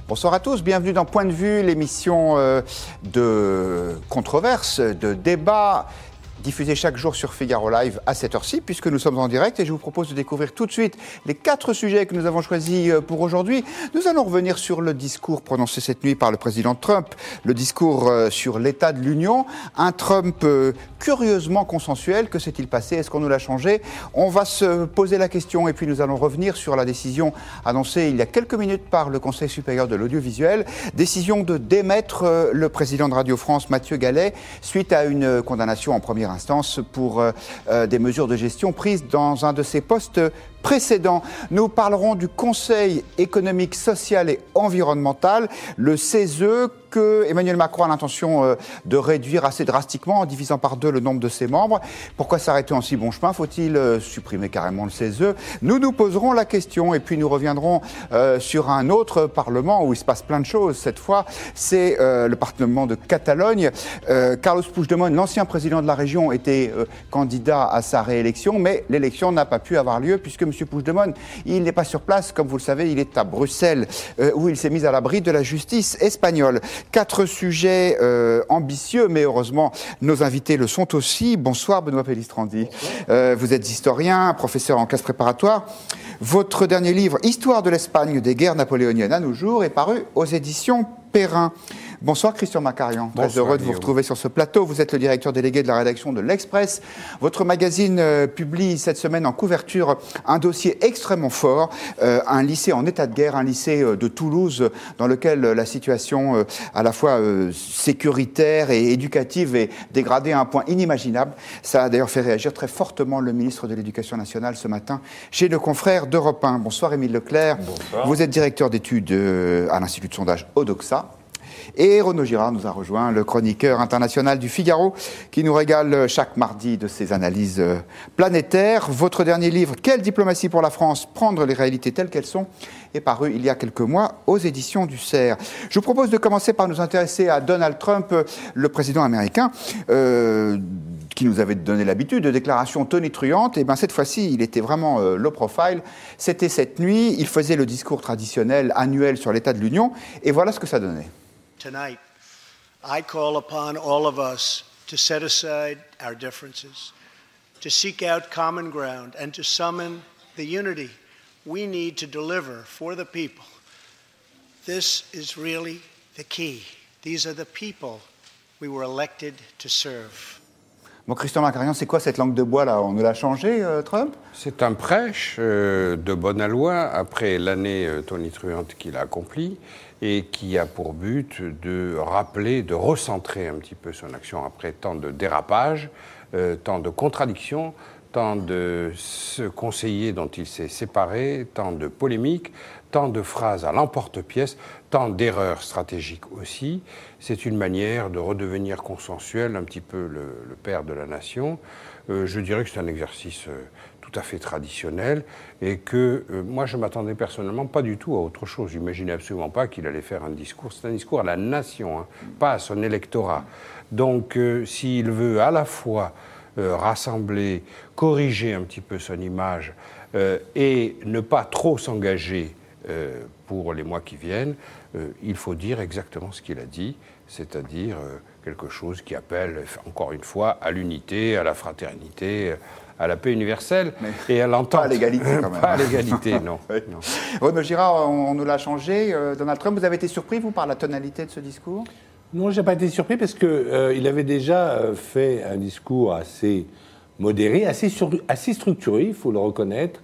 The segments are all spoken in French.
Bonsoir à tous, bienvenue dans Point de Vue, l'émission de controverse, de débat, diffusée chaque jour sur Figaro Live à cette heure-ci, puisque nous sommes en direct et je vous propose de découvrir tout de suite les 4 sujets que nous avons choisis pour aujourd'hui. Nous allons revenir sur le discours prononcé cette nuit par le président Trump, le discours sur l'état de l'Union, un Trump curieusement consensuel. Que s'est-il passé? Est-ce qu'on nous l'a changé? On va se poser la question et puis nous allons revenir sur la décision annoncée il y a quelques minutes par le Conseil supérieur de l'audiovisuel, décision de démettre le président de Radio France, Mathieu Gallet, suite à une condamnation en première instance pour des mesures de gestion prises dans un de ses postes précédents. Nous parlerons du Conseil économique, social et environnemental, le CESE, que Emmanuel Macron a l'intention de réduire assez drastiquement en divisant par 2 le nombre de ses membres. Pourquoi s'arrêter en si bon chemin? Faut-il supprimer carrément le CESE? Nous nous poserons la question et puis nous reviendrons sur un autre Parlement où il se passe plein de choses. Cette fois, c'est le Parlement de Catalogne. Carlos Puigdemont, l'ancien président de la région, était candidat à sa réélection, mais l'élection n'a pas pu avoir lieu puisque M. Puigdemont, il n'est pas sur place. Comme vous le savez, il est à Bruxelles où il s'est mis à l'abri de la justice espagnole. 4 sujets ambitieux, mais heureusement, nos invités le sont aussi. Bonsoir Benoît Pellistrandi. Vous êtes historien, professeur en classe préparatoire. Votre dernier livre, Histoire de l'Espagne des guerres napoléoniennes à nos jours, est paru aux éditions Perrin. Bonsoir Christian Macarian, très heureux de vous retrouver sur ce plateau. Vous êtes le directeur délégué de la rédaction de l'Express. Votre magazine publie cette semaine en couverture un dossier extrêmement fort, un lycée en état de guerre, un lycée de Toulouse dans lequel la situation à la fois sécuritaire et éducative est dégradée à un point inimaginable. Ça a d'ailleurs fait réagir très fortement le ministre de l'Éducation nationale ce matin chez nos confrères d'Europe 1. Bonsoir Émile Leclerc. Bonsoir. Vous êtes directeur d'études à l'Institut de sondage Odoxa. Et Renaud Girard nous a rejoint, le chroniqueur international du Figaro, qui nous régale chaque mardi de ses analyses planétaires. Votre dernier livre, Quelle diplomatie pour la France? Prendre les réalités telles qu'elles sont, est paru il y a quelques mois aux éditions du CERF. Je vous propose de commencer par nous intéresser à Donald Trump, le président américain, qui nous avait donné l'habitude de déclarations tonitruantes. Et bien cette fois-ci, il était vraiment low profile. C'était cette nuit, il faisait le discours traditionnel annuel sur l'état de l'Union, et voilà ce que ça donnait. Tonight, I call upon all of us to set aside our differences, to seek out common ground, and to summon the unity we need to deliver for the people. This is really the key. These are the people we were elected to serve. Bon, Christian Macarian, c'est quoi cette langue de bois là? On nous l'a changé, Trump? C'est un prêche de bonne aloi après l'année tonitruante qu'il a accomplie et qui a pour but de rappeler, de recentrer un petit peu son action après tant de dérapages, tant de contradictions, tant de conseillers dont il s'est séparé, tant de polémiques, tant de phrases à l'emporte-pièce, tant d'erreurs stratégiques aussi. C'est une manière de redevenir consensuel, un petit peu le père de la nation. Je dirais que c'est un exercice tout à fait traditionnel et que moi je m'attendais personnellement pas du tout à autre chose. J'imaginais absolument pas qu'il allait faire un discours. C'est un discours à la nation, hein, pas à son électorat. Donc s'il veut à la fois rassembler, corriger un petit peu son image et ne pas trop s'engager pour les mois qui viennent, il faut dire exactement ce qu'il a dit, c'est-à-dire quelque chose qui appelle, encore une fois, à l'unité, à la fraternité, à la paix universelle et à l'entente. Pas à l'égalité quand même. Pas à l'égalité, non. Oui. Non. Renaud Girard, on nous l'a changé. Donald Trump, vous avez été surpris, vous, par la tonalité de ce discours? Non, je n'ai pas été surpris parce qu'il avait déjà fait un discours assez modéré, assez structuré, il faut le reconnaître,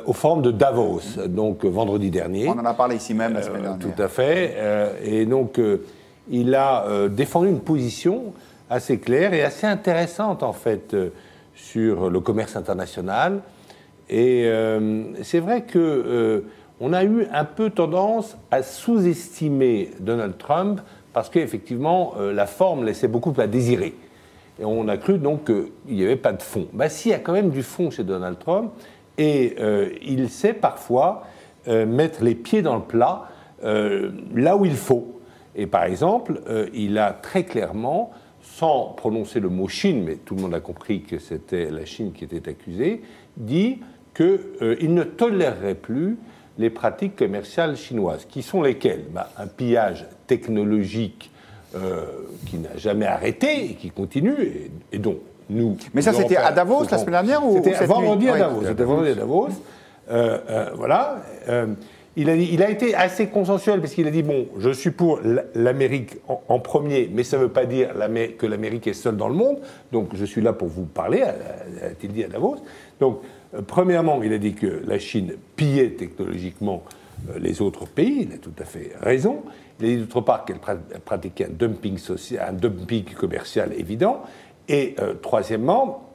aux formes de Davos, donc vendredi dernier. On en a parlé ici même la semaine dernière. Tout à fait. Et donc, il a défendu une position assez claire et assez intéressante, en fait, sur le commerce international. Et c'est vrai qu'on a eu un peu tendance à sous-estimer Donald Trump parce qu'effectivement, la forme laissait beaucoup à désirer. Et on a cru donc qu'il n'y avait pas de fond. Ben, si, il y a quand même du fond chez Donald Trump, et il sait parfois mettre les pieds dans le plat là où il faut. Et par exemple, il a très clairement, sans prononcer le mot Chine, mais tout le monde a compris que c'était la Chine qui était accusée, dit qu'il ne tolérerait plus les pratiques commerciales chinoises, qui sont lesquelles? Un pillage technologique qui n'a jamais arrêté et qui continue, et dont nous... Mais ça, c'était à Davos la semaine dernière ou C'était vendredi à nuit? Davos. C'était vendredi à Davos. Voilà. Il a été assez consensuel parce qu'il a dit, bon, je suis pour l'Amérique en premier, mais ça ne veut pas dire que l'Amérique est seule dans le monde, donc je suis là pour vous parler, a-t-il dit à Davos. Donc, premièrement, il a dit que la Chine pillait technologiquement les autres pays, il a tout à fait raison. Il a dit d'autre part qu'elle pratiquait un dumping social, un dumping commercial évident, et troisièmement,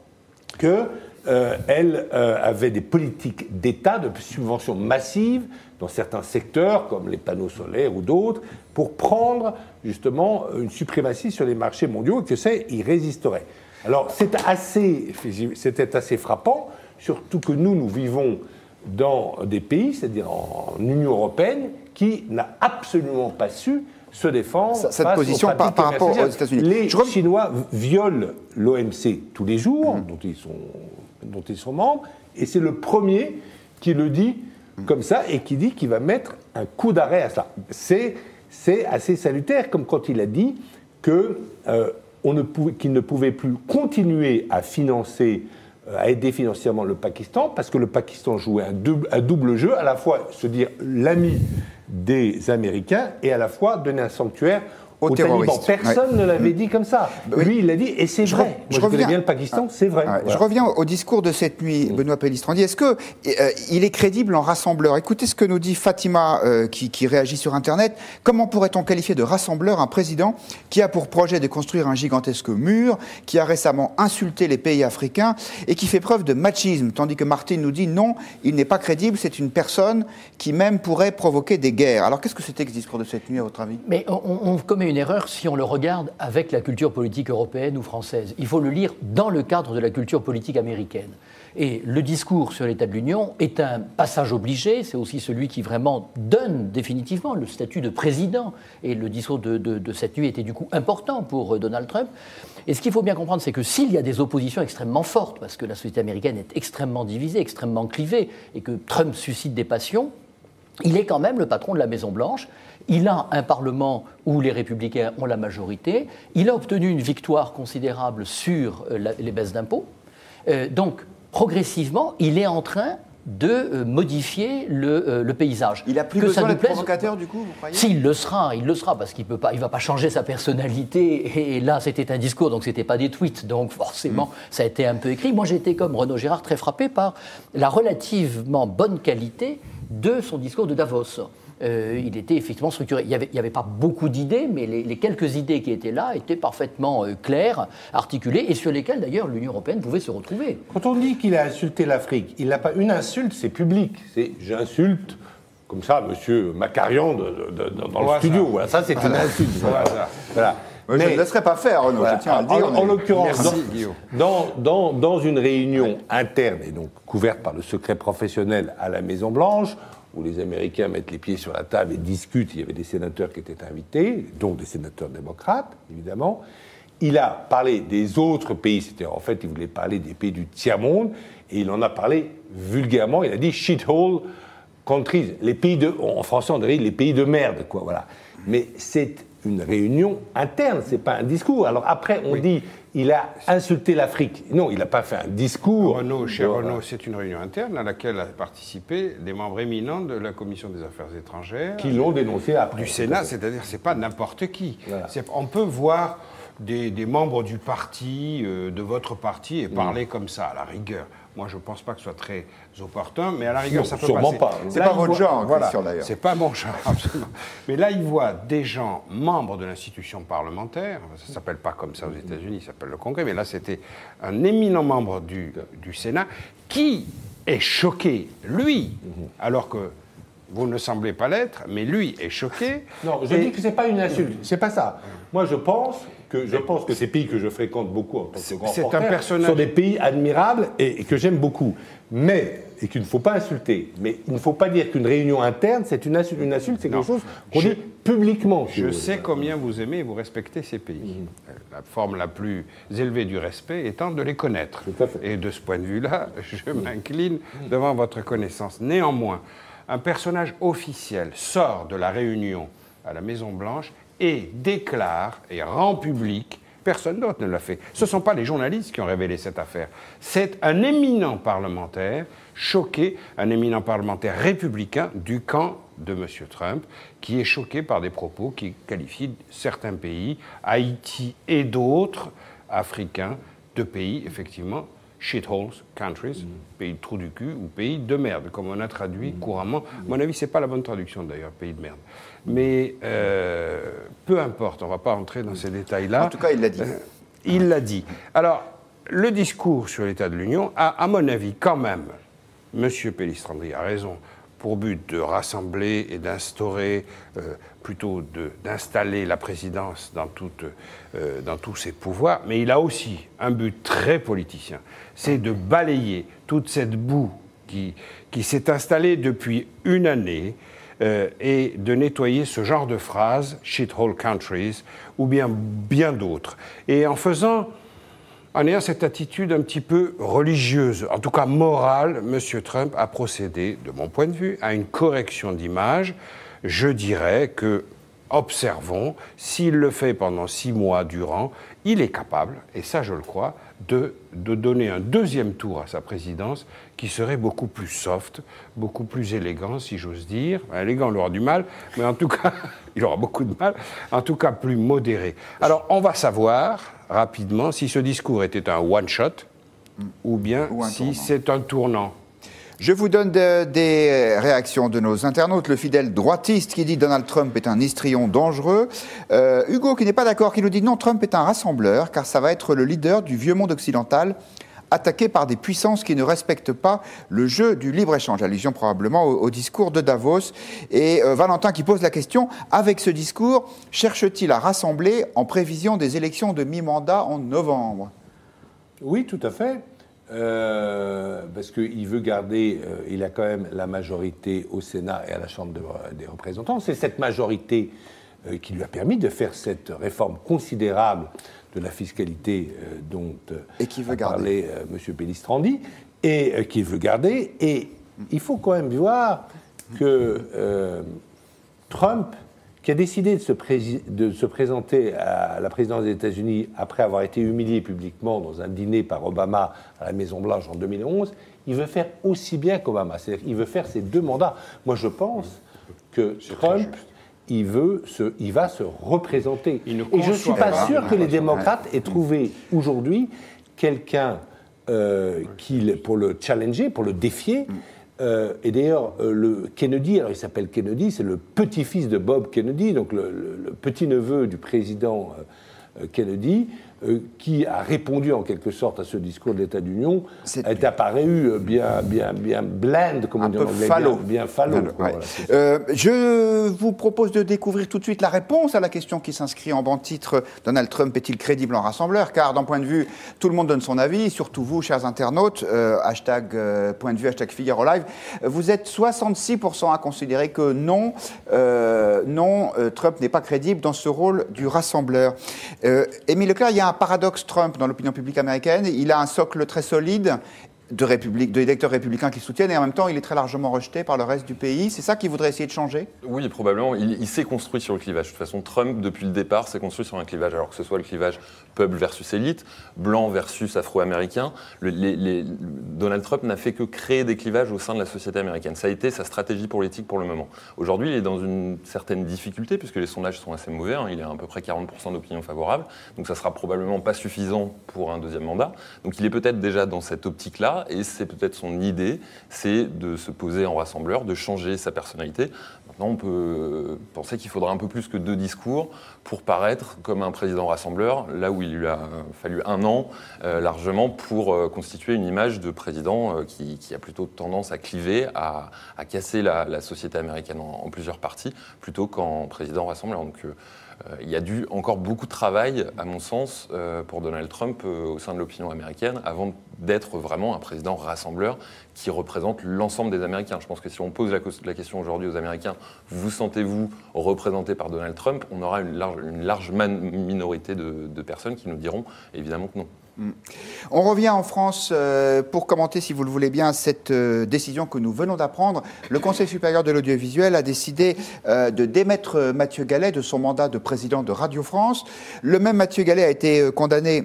qu'elle avait des politiques d'État de subventions massives dans certains secteurs, comme les panneaux solaires ou d'autres, pour prendre justement une suprématie sur les marchés mondiaux et que ça, y résisterait. Alors, c'était assez frappant, surtout que nous vivons dans des pays, c'est-à-dire en Union européenne, qui n'a absolument pas su se défendre cette face position aux pratiques par rapport aux États-Unis. Les Chinois violent l'OMC tous les jours, dont ils sont membres, et c'est le premier qui le dit comme ça et qui dit qu'il va mettre un coup d'arrêt à ça. C'est assez salutaire, comme quand il a dit qu'il ne pouvait plus continuer à financer, à aider financièrement le Pakistan, parce que le Pakistan jouait un double jeu, à la fois se dire l'ami des Américains et à la fois donner un sanctuaire aux talibans. Personne ne l'avait dit comme ça. Lui, il l'a dit, et c'est vrai. Je connais bien le Pakistan, c'est vrai. Voilà. Je reviens au discours de cette nuit, Benoît Pellistrandi. Est-ce qu'il est crédible en rassembleur? Écoutez ce que nous dit Fatima, qui réagit sur Internet. Comment pourrait-on qualifier de rassembleur un président qui a pour projet de construire un gigantesque mur, qui a récemment insulté les pays africains et qui fait preuve de machisme, tandis que Martine nous dit non, il n'est pas crédible, c'est une personne qui même pourrait provoquer des guerres. Alors qu'est-ce que c'était que ce discours de cette nuit, à votre avis? Mais on commet une erreur si on le regarde avec la culture politique européenne ou française. Il faut le lire dans le cadre de la culture politique américaine. Et le discours sur l'état de l'Union est un passage obligé, c'est aussi celui qui vraiment donne définitivement le statut de président. Et le discours de cette nuit était du coup important pour Donald Trump. Et ce qu'il faut bien comprendre, c'est que s'il y a des oppositions extrêmement fortes, parce que la société américaine est extrêmement divisée, extrêmement clivée, et que Trump suscite des passions, il est quand même le patron de la Maison-Blanche. Il a un Parlement où les Républicains ont la majorité. Il a obtenu une victoire considérable sur les baisses d'impôts. Donc, progressivement, il est en train de modifier le paysage. Il a plus besoin d'être provocateur, du coup, vous croyez? S'il le sera, parce qu'il ne va pas changer sa personnalité. Et là, c'était un discours, donc ce n'était pas des tweets. Donc, forcément, ça a été un peu écrit. Moi, j'ai été, comme Renaud Girard, très frappé par la relativement bonne qualité de son discours de Davos. Il était effectivement structuré. Il n'y avait pas beaucoup d'idées, mais les quelques idées qui étaient là étaient parfaitement claires, articulées, et sur lesquelles, d'ailleurs, l'Union européenne pouvait se retrouver. Quand on dit qu'il a insulté l'Afrique, il n'a pas une insulte, c'est public. C'est « j'insulte », comme ça, M. Macarian dans le studio. Voilà, ça, c'est une insulte. Voilà. Mais je ne laisserai pas faire, Renaud, je tiens à le dire. En l'occurrence, dans une réunion interne, et donc couverte par le secret professionnel à la Maison-Blanche, où les Américains mettent les pieds sur la table et discutent, il y avait des sénateurs qui étaient invités, dont des sénateurs démocrates, évidemment. Il a parlé des autres pays, c'est-à-dire en fait, il voulait parler des pays du tiers-monde, et il en a parlé vulgairement, il a dit « shithole countries », les pays en français on dirait les pays de merde, quoi, voilà. Mais c'est une réunion interne, c'est pas un discours. Alors après, on dit il a insulté l'Afrique. Non, il n'a pas fait un discours. Renaud, c'est une réunion interne à laquelle ont participé des membres éminents de la Commission des Affaires étrangères. Qui l'ont dénoncé après. Du Sénat, c'est-à-dire c'est pas n'importe qui. Voilà. On peut voir des membres du parti, de votre parti, et parler comme ça, à la rigueur. Moi, je ne pense pas que ce soit très opportun, mais à la rigueur, ça peut sûrement passer. Pas. C'est pas votre genre, Christian, d'ailleurs. C'est pas mon genre, absolument. Mais là, il voit des gens membres de l'institution parlementaire, ça ne s'appelle pas comme ça aux États-Unis, ça s'appelle le Congrès, mais là, c'était un éminent membre du Sénat qui est choqué, lui, alors que vous ne semblez pas l'être, mais lui est choqué. Non, je dis que ce n'est pas une insulte, c'est pas ça. Moi, je pense que ces pays que je fréquente beaucoup en tant que grand reporter sont des pays admirables et que j'aime beaucoup. Et qu'il ne faut pas insulter. Mais il ne faut pas dire qu'une réunion interne, c'est une insulte. Une insulte, c'est quelque chose qu'on dit publiquement. Je sais combien vous aimez et vous respectez ces pays. La forme la plus élevée du respect étant de les connaître. Tout à fait. Et de ce point de vue-là, je m'incline devant votre connaissance. Néanmoins, un personnage officiel sort de la réunion à la Maison-Blanche et déclare et rend public, personne d'autre ne l'a fait, ce ne sont pas les journalistes qui ont révélé cette affaire, c'est un éminent parlementaire choqué, un éminent parlementaire républicain du camp de M. Trump, qui est choqué par des propos qui qualifient certains pays, Haïti et d'autres africains, de pays, effectivement, shitholes countries, pays de trou du cul ou pays de merde, comme on a traduit couramment. À mon avis, ce n'est pas la bonne traduction d'ailleurs, pays de merde. Mais peu importe, on ne va pas entrer dans ces détails-là. En tout cas, il l'a dit. Il l'a dit. Alors, le discours sur l'état de l'Union a, à mon avis, quand même, M. Pellistrandi a raison, pour but de rassembler et d'instaurer, plutôt d'installer la présidence dans tous ses pouvoirs, mais il a aussi un but très politicien, c'est de balayer toute cette boue qui s'est installée depuis une année et de nettoyer ce genre de phrases, shithole countries, ou bien d'autres. Et en ayant cette attitude un petit peu religieuse, en tout cas morale, M. Trump a procédé, de mon point de vue, à une correction d'image. Je dirais que, observons, s'il le fait pendant 6 mois durant, il est capable, et ça je le crois, de donner un deuxième tour à sa présidence qui serait beaucoup plus soft, beaucoup plus élégant, si j'ose dire. Élégant, il aura du mal, mais en tout cas, il aura beaucoup de mal, en tout cas plus modéré. Alors, on va savoir rapidement si ce discours était un one-shot ou bien si c'est un tournant. Je vous donne des réactions de nos internautes. Le fidèle droitiste qui dit Donald Trump est un histrion dangereux. Hugo qui n'est pas d'accord, qui nous dit non, Trump est un rassembleur car ça va être le leader du vieux monde occidental attaqué par des puissances qui ne respectent pas le jeu du libre-échange. Allusion probablement au discours de Davos. Et Valentin qui pose la question, avec ce discours, cherche-t-il à rassembler en prévision des élections de mi-mandat en novembre? Oui, tout à fait. Parce qu'il veut garder, il a quand même la majorité au Sénat et à la Chambre des représentants. C'est cette majorité qui lui a permis de faire cette réforme considérable de la fiscalité dont a parlé M. Pellistrandi, et qu'il veut garder. Et il faut quand même voir que Trump, qui a décidé de se présenter à la présidence des États-Unis après avoir été humilié publiquement dans un dîner par Obama à la Maison-Blanche en 2011, il veut faire aussi bien qu'Obama. C'est-à-dire qu'il veut faire ses 2 mandats. Moi, je pense que Trump, il va se représenter. Et je ne suis pas sûr que les démocrates aient trouvé aujourd'hui quelqu'un pour le challenger, pour le défier. Et d'ailleurs, le Kennedy, alors il s'appelle Kennedy, c'est le petit-fils de Bob Kennedy, donc le petit-neveu du président Kennedy, qui a répondu en quelque sorte à ce discours de l'État d'Union, est apparu bien bland, comme on dit en anglais, bien falot. Ouais. Voilà, je vous propose de découvrir tout de suite la réponse à la question qui s'inscrit en banc-titre. Donald Trump est-il crédible en rassembleur? Car d'un point de vue, tout le monde donne son avis, surtout vous, chers internautes, hashtag point de vue, hashtag Figaro Live. Vous êtes 66% à considérer que non, Trump n'est pas crédible dans ce rôle du rassembleur. Émile Leclerc, il y a un paradoxe Trump dans l'opinion publique américaine. Il a un socle très solide d'électeurs républicains qui soutiennent, et en même temps, il est très largement rejeté par le reste du pays. C'est ça qu'il voudrait essayer de changer? Oui, probablement. Il s'est construit sur le clivage. De toute façon, Trump, depuis le départ, s'est construit sur un clivage, alors que ce soit le clivage peuple versus élite, blanc versus afro-américain. Donald Trump n'a fait que créer des clivages au sein de la société américaine. Ça a été sa stratégie politique pour le moment. Aujourd'hui, il est dans une certaine difficulté, puisque les sondages sont assez mauvais. Il est à peu près 40% d'opinion favorable. Donc ça sera probablement pas suffisant pour un deuxième mandat. Donc il est peut-être déjà dans cette optique-là. Et c'est peut-être son idée, c'est de se poser en rassembleur, de changer sa personnalité. Maintenant, on peut penser qu'il faudra un peu plus que 2 discours pour paraître comme un président rassembleur, là où il lui a fallu 1 an largement pour constituer une image de président qui a plutôt tendance à cliver, à casser la société américaine en plusieurs parties, plutôt qu'en président rassembleur. Donc, il y a encore beaucoup de travail, à mon sens, pour Donald Trump au sein de l'opinion américaine, avant d'être vraiment un président rassembleur qui représente l'ensemble des Américains. Je pense que si on pose la question aujourd'hui aux Américains, vous sentez-vous représenté par Donald Trump, on aura une large minorité de personnes qui nous diront évidemment que non. On revient en France pour commenter, si vous le voulez bien, cette décision que nous venons d'apprendre. Le Conseil supérieur de l'audiovisuel a décidé de démettre Mathieu Gallet de son mandat de président de Radio France. Le même Mathieu Gallet a été condamné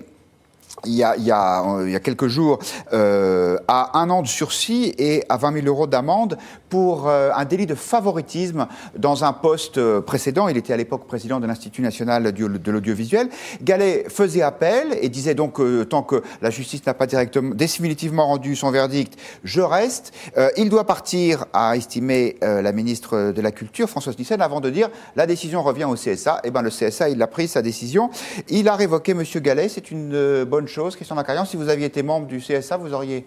il y a quelques jours à 1 an de sursis et à 20 000 € d'amende pour un délit de favoritisme dans un poste précédent. Il était à l'époque président de l'Institut national de l'audiovisuel. Gallet faisait appel et disait donc tant que la justice n'a pas définitivement rendu son verdict, je reste. Il doit partir, a estimé la ministre de la Culture, Françoise Nyssen, avant de dire la décision revient au CSA. Eh bien, le CSA, il a pris sa décision. Il a révoqué M. Gallet. C'est une bonne chose. Christian Macarian, si vous aviez été membre du CSA, vous auriez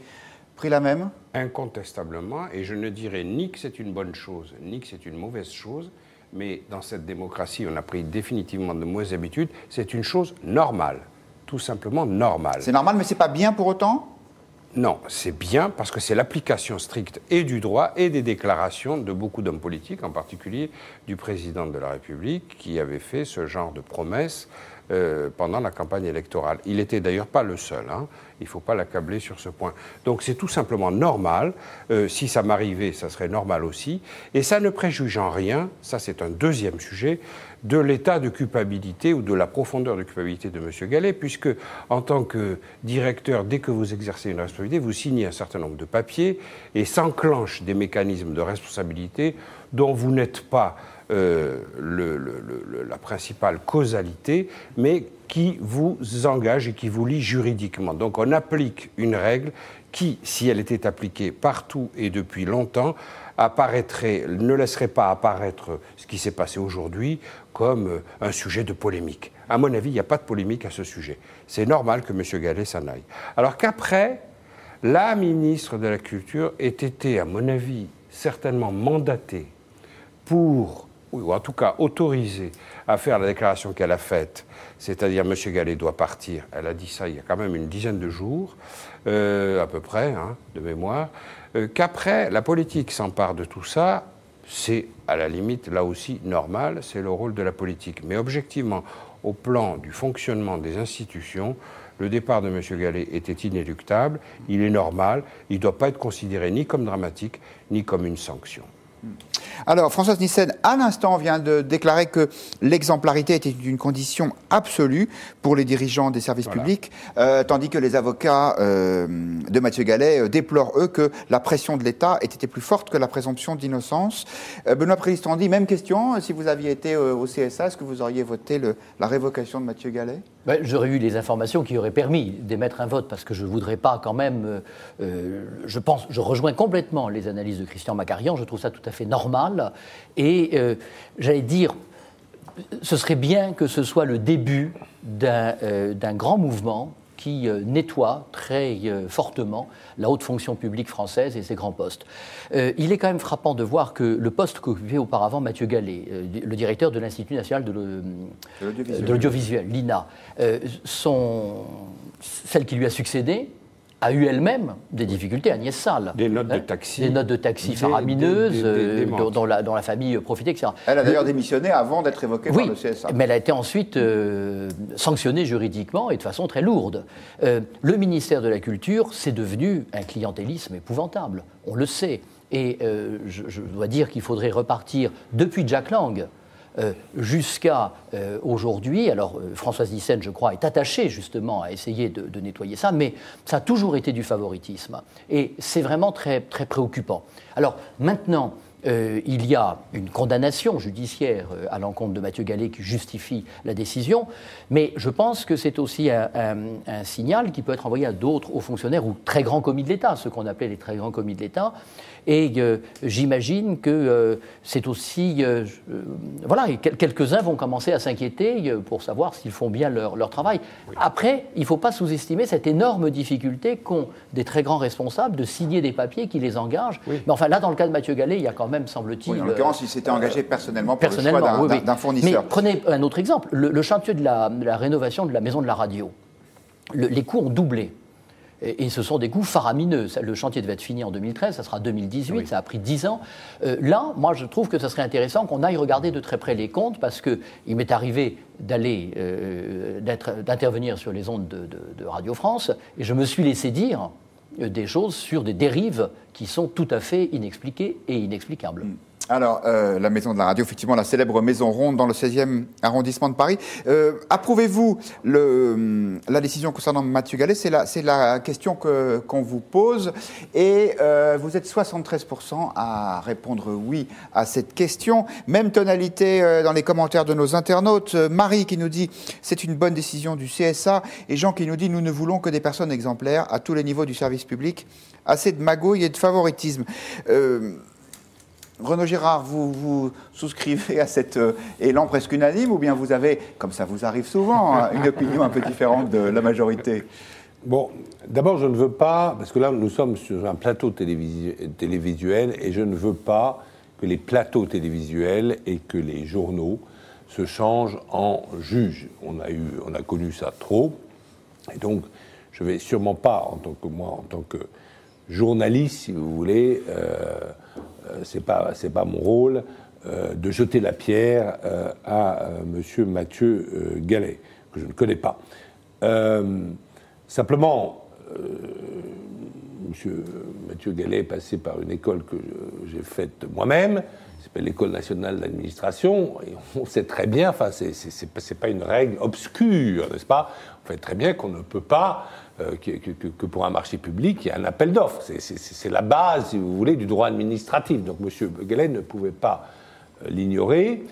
pris la même? Incontestablement, et je ne dirais ni que c'est une bonne chose, ni que c'est une mauvaise chose, mais dans cette démocratie, on a pris définitivement de mauvaises habitudes, c'est une chose normale, tout simplement normale. C'est normal, mais c'est pas bien pour autant? Non, c'est bien parce que c'est l'application stricte et du droit et des déclarations de beaucoup d'hommes politiques, en particulier du président de la République, qui avait fait ce genre de promesses pendant la campagne électorale. Il n'était d'ailleurs pas le seul, hein. Il ne faut pas l'accabler sur ce point. Donc c'est tout simplement normal. Si ça m'arrivait, ça serait normal aussi. Et ça ne préjuge en rien, ça c'est un deuxième sujet, de l'état de culpabilité ou de la profondeur de culpabilité de M. Gallet, puisque en tant que directeur, dès que vous exercez une responsabilité, vous signez un certain nombre de papiers et s'enclenchent des mécanismes de responsabilité dont vous n'êtes pas la principale causalité, mais qui vous engage et qui vous lie juridiquement. Donc on applique une règle qui, si elle était appliquée partout et depuis longtemps, ne laisserait pas apparaître ce qui s'est passé aujourd'hui comme un sujet de polémique. À mon avis, il n'y a pas de polémique à ce sujet. C'est normal que M. Gallet s'en aille. Alors qu'après, la ministre de la Culture ait été, à mon avis, certainement mandatée pour, ou en tout cas autorisée à faire la déclaration qu'elle a faite, c'est-à-dire M. Gallet doit partir. Elle a dit ça il y a quand même une dizaine de jours, à peu près, hein, de mémoire, qu'après, la politique s'empare de tout ça, c'est à la limite, là aussi, normal, c'est le rôle de la politique. Mais objectivement, au plan du fonctionnement des institutions, le départ de M. Gallet était inéluctable, il est normal, il ne doit pas être considéré ni comme dramatique, ni comme une sanction. Alors, Françoise Nyssen, à l'instant, vient de déclarer que l'exemplarité était une condition absolue pour les dirigeants des services publics, tandis que les avocats de Mathieu Gallet déplorent, eux, que la pression de l'État ait été plus forte que la présomption d'innocence. Benoît Prélistrandi, même question, si vous aviez été au CSA, est-ce que vous auriez voté la révocation de Mathieu Gallet? J'aurais eu les informations qui auraient permis d'émettre un vote, parce que je ne voudrais pas quand même... je rejoins complètement les analyses de Christian Macarian, je trouve ça tout à fait normal, et j'allais dire, ce serait bien que ce soit le début d'un grand mouvement qui nettoie très fortement la haute fonction publique française et ses grands postes. Il est quand même frappant de voir que le poste qu'occupait auparavant Mathieu Gallet, le directeur de l'Institut national de l'audiovisuel, l'INA, celle qui lui a succédé, a eu elle-même des difficultés, Agnès Salle. Des notes de taxi. Des notes de taxi faramineuses, dont la famille profitait, etc. Elle a d'ailleurs démissionné avant d'être évoquée par le CSA. Mais elle a été ensuite sanctionnée juridiquement et de façon très lourde. Le ministère de la Culture, c'est devenu un clientélisme épouvantable, on le sait. Et je dois dire qu'il faudrait repartir depuis Jack Lang, jusqu'à aujourd'hui. Alors, Françoise Nyssen, je crois, est attachée justement à essayer de nettoyer ça, mais ça a toujours été du favoritisme. Et c'est vraiment très, très préoccupant. Alors, maintenant, il y a une condamnation judiciaire à l'encontre de Mathieu Gallet qui justifie la décision, mais je pense que c'est aussi un signal qui peut être envoyé à d'autres hauts fonctionnaires ou très grands commis de l'État, ceux qu'on appelait les très grands commis de l'État. Et j'imagine que c'est aussi... voilà, quelques-uns vont commencer à s'inquiéter pour savoir s'ils font bien leur travail. Oui. Après, il ne faut pas sous-estimer cette énorme difficulté qu'ont des très grands responsables de signer des papiers qui les engagent. Oui. Mais enfin, là, dans le cas de Mathieu Gallet, il y a quand même, semble-t-il... Oui, en l'occurrence, il s'était engagé personnellement pour le choix d'un fournisseur. Mais prenez un autre exemple, le chantier de la rénovation de la maison de la radio. Les coûts ont doublé. Et ce sont des coûts faramineux. Le chantier devait être fini en 2013, ça sera 2018, ça a pris 10 ans. Là, moi, je trouve que ça serait intéressant qu'on aille regarder de très près les comptes, parce qu'il m'est arrivé d'intervenir sur les ondes de Radio France, et je me suis laissé dire des choses sur des dérives qui sont tout à fait inexpliquées et inexplicables. Alors, la Maison de la Radio, effectivement, la célèbre Maison Ronde dans le 16e arrondissement de Paris. Approuvez-vous la décision concernant Mathieu Gallet? C'est la question qu'on vous pose. Et vous êtes 73% à répondre oui à cette question. Même tonalité dans les commentaires de nos internautes. Marie qui nous dit « C'est une bonne décision du CSA ». Et Jean qui nous dit « Nous ne voulons que des personnes exemplaires à tous les niveaux du service public. Assez de magouille et de favoritisme ». Renaud Girard, vous souscrivez à cet élan presque unanime, ou bien vous avez, comme ça vous arrive souvent, une opinion un peu différente de la majorité? Bon, d'abord, je ne veux pas, parce que là, nous sommes sur un plateau télévisuel, et je ne veux pas que les plateaux télévisuels et que les journaux se changent en juges. On a connu ça trop, et donc je ne vais sûrement pas, en tant que journaliste, si vous voulez, c'est pas mon rôle de jeter la pierre à M. Mathieu Gallet, que je ne connais pas. Simplement, M. Mathieu Gallet est passé par une école que j'ai faite moi-même, qui s'appelle l'École nationale d'administration, et on sait très bien, enfin, c'est pas une règle obscure, n'est-ce pas? On sait très bien qu'on ne peut pas, que pour un marché public, il y a un appel d'offres. C'est la base, si vous voulez, du droit administratif. Donc M. Gallet ne pouvait pas l'ignorer.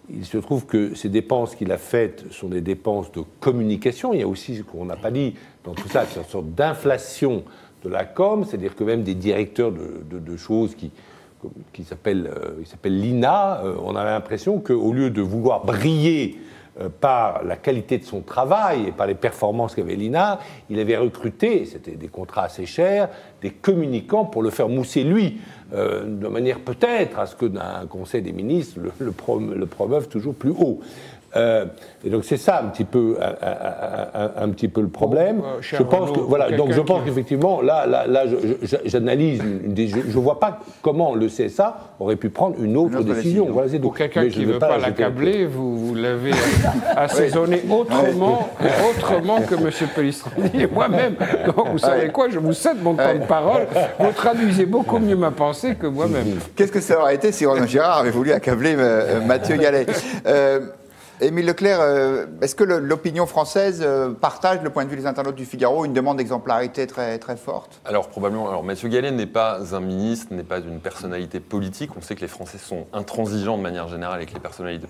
Il se trouve que ces dépenses qu'il a faites sont des dépenses de communication. Il y a aussi, ce qu'on n'a pas dit dans tout ça, c'est une sorte d'inflation de la com, c'est-à-dire que même des directeurs de choses qui s'appellent l'INA, on a l'impression qu'au lieu de vouloir briller par la qualité de son travail et par les performances qu'avait l'INA, il avait recruté, c'était des contrats assez chers, des communicants pour le faire mousser lui, de manière peut-être à ce que d'un conseil des ministres le promeuve toujours plus haut. Et donc c'est ça un petit peu le problème. Je pense que voilà, donc je pense qu'effectivement là j'analyse, je vois pas comment le CSA aurait pu prendre une autre décision. Voilà, pour quelqu'un qui ne veut pas l'accabler, vous l'avez assaisonné autrement que M. Pellistrandi et moi-même. Donc vous savez quoi, je vous cède mon temps de parole. Vous traduisez beaucoup mieux ma pensée que moi-même. Qu'est-ce que ça aurait été si Renaud Girard avait voulu accabler Mathieu Gallet? Émile Leclerc, est-ce que l'opinion française partage le point de vue des internautes du Figaro, une demande d'exemplarité très, très forte? Alors probablement. Alors Mathieu Gallet n'est pas un ministre, n'est pas une personnalité politique. On sait que les Français sont intransigeants de manière générale avec les personnalités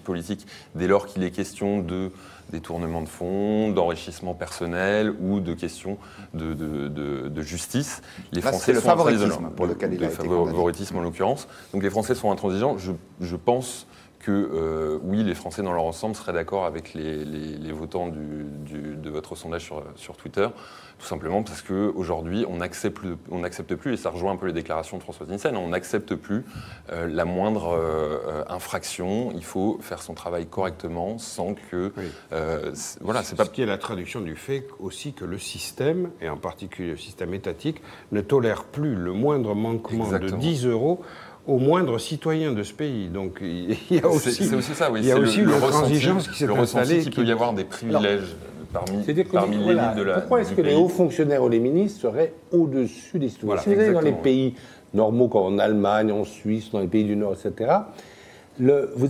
politiques dès lors qu'il est question de détournement de fonds, d'enrichissement personnel ou de questions de justice. Les Français c'est le sont favoritisme pour lequel il a été condamné. Le favoritisme en l'occurrence. Donc les Français sont intransigeants. Je pense que oui, les Français dans leur ensemble seraient d'accord avec les votants de votre sondage sur Twitter, tout simplement parce qu'aujourd'hui, on n'accepte plus, et ça rejoint un peu les déclarations de Françoise Nyssen, on n'accepte plus la moindre infraction. Il faut faire son travail correctement sans que... Oui. Voilà, c'est pas... Ce qui est la traduction du fait aussi que le système, et en particulier le système étatique, ne tolère plus le moindre manquement de 10 € au moindre citoyen de ce pays. Donc il y a aussi, c'est aussi ça, oui. Il y a aussi une transigence qui s'est installée. Il peut y avoir des privilèges parmi l'élite de la... Pourquoi est-ce que les hauts fonctionnaires ou les ministres seraient au-dessus des citoyens? Si vous allez dans les pays normaux, comme en Allemagne, en Suisse, dans les pays du Nord, etc., vous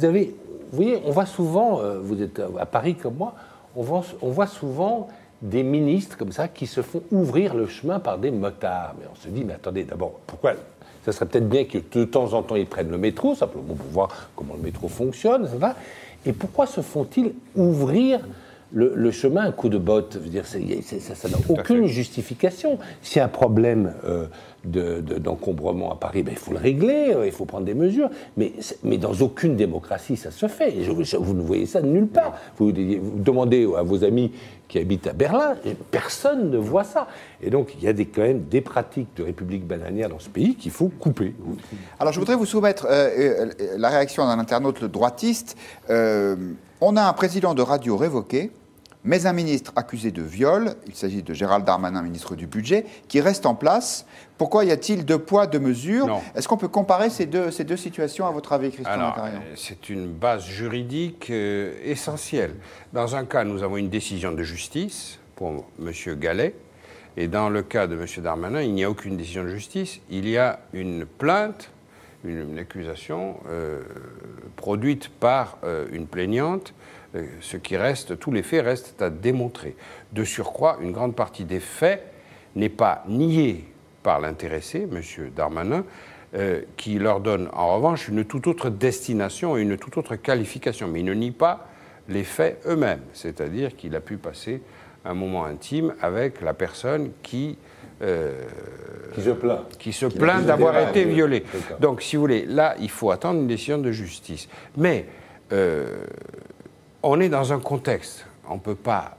voyez, on voit souvent, vous êtes à Paris comme moi, on voit souvent des ministres comme ça qui se font ouvrir le chemin par des motards. Mais on se dit, mais attendez, d'abord, pourquoi... Ça serait peut-être bien que de temps en temps, ils prennent le métro, simplement pour voir comment le métro fonctionne, etc. Et pourquoi se font-ils ouvrir le chemin à coup de botte? Je veux dire, ça n'a aucune justification. S'il y a un problème d'encombrement à Paris, il faut le régler, il faut prendre des mesures. Mais dans aucune démocratie, ça se fait. Vous ne voyez ça nulle part. Vous demandez à vos amis qui habitent à Berlin, personne ne voit ça. Et donc, il y a quand même des pratiques de république bananière dans ce pays qu'il faut couper. Alors, je voudrais vous soumettre la réaction d'un internaute, le droitiste. On a un président de radio révoqué, mais un ministre accusé de viol, il s'agit de Gérald Darmanin, ministre du Budget, qui reste en place. Pourquoi y a-t-il deux poids, deux mesures? Est-ce qu'on peut comparer ces deux situations, à votre avis, Christian Macarian? C'est une base juridique essentielle. Dans un cas, nous avons une décision de justice pour M. Gallet, et dans le cas de M. Darmanin, il n'y a aucune décision de justice, il y a une plainte, une accusation produite par une plaignante, ce qui reste, tous les faits restent à démontrer. De surcroît, une grande partie des faits n'est pas niée par l'intéressé, M. Darmanin, qui leur donne en revanche une toute autre destination et une toute autre qualification. Mais il ne nie pas les faits eux-mêmes, c'est-à-dire qu'il a pu passer un moment intime avec la personne qui se plaint d'avoir été violée. Donc, si vous voulez, là, il faut attendre une décision de justice. Mais on est dans un contexte, on ne peut pas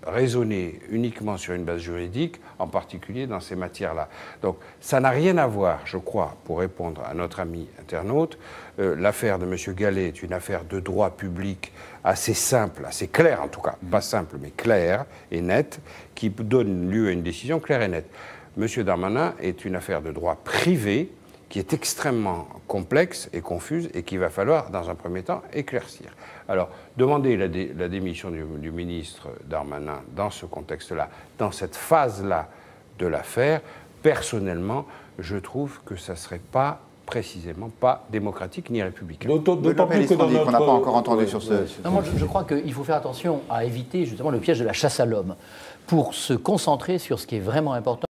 raisonner uniquement sur une base juridique, en particulier dans ces matières-là. Donc, ça n'a rien à voir, je crois, pour répondre à notre ami internaute. L'affaire de M. Gallet est une affaire de droit public assez simple, assez claire en tout cas, pas simple, mais claire et nette, qui donne lieu à une décision claire et nette. M. Darmanin est une affaire de droit privé qui est extrêmement complexe et confuse et qu'il va falloir, dans un premier temps, éclaircir. Alors, demander la démission du ministre Darmanin dans ce contexte-là, dans cette phase-là de l'affaire, personnellement, je trouve que ça ne serait pas précisément pas démocratique ni républicain. D'autant plus que dans notre... qu'on n'a pas encore entendu sur ce... Non, moi, je crois qu'il faut faire attention à éviter justement le piège de la chasse à l'homme pour se concentrer sur ce qui est vraiment important.